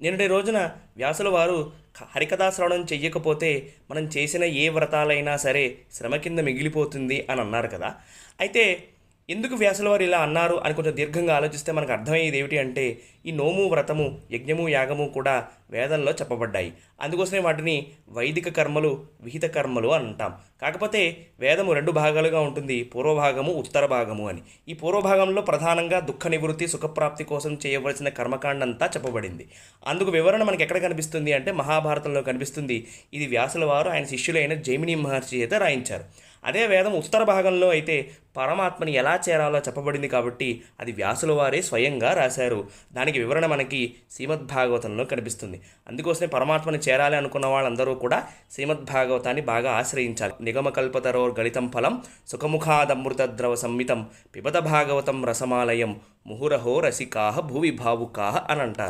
నిన్నటి రోజున వ్యాసుల వారు హరికథా శ్రవణం చెయ్యకపోతే మనం చేసిన ఏ వ్రతాలైనా సరే శ్రమ కింద మిగిలిపోతుంది అని అన్నారు కదా. అయితే ఎందుకు వ్యాసుల వారు ఇలా అన్నారు అని కొంచెం దీర్ఘంగా ఆలోచిస్తే మనకు అర్థమయ్యేది ఏమిటి అంటే, ఈ నోము, వ్రతము, యజ్ఞము, యాగము కూడా వేదంలో చెప్పబడ్డాయి. అందుకోసమే వాటిని వైదిక కర్మలు, విహిత కర్మలు అని అంటాం. కాకపోతే వేదము రెండు భాగాలుగా ఉంటుంది, పూర్వభాగము, ఉత్తర భాగము అని. ఈ పూర్వభాగంలో ప్రధానంగా దుఃఖ నివృత్తి, సుఖప్రాప్తి కోసం చేయవలసిన కర్మకాండ అంతా చెప్పబడింది. అందుకు వివరణ మనకి ఎక్కడ కనిపిస్తుంది అంటే మహాభారతంలో కనిపిస్తుంది. ఇది వ్యాసుల వారు ఆయన శిష్యులైన జైమిని మహర్షి చేత రాయించారు. అదే వేదం ఉత్తర భాగంలో అయితే పరమాత్మని ఎలా చేరాలో చెప్పబడింది కాబట్టి అది వ్యాసుల వారే స్వయంగా రాశారు. దానికి వివరణ మనకి శ్రీమద్భాగవతంలో కనిపిస్తుంది. అందుకోసమే పరమాత్మని చేరాలి అనుకున్న వాళ్ళందరూ కూడా శ్రీమద్భాగవతాన్ని బాగా ఆశ్రయించాలి. నిగమకల్పతరోర్ గళితం ఫలం సుఖముఖాదమృతద్రవ సంమితం పిబత భాగవతం రసమాలయం ముహురహో రసికాహ భువి భావుకాహ అని అంటారు.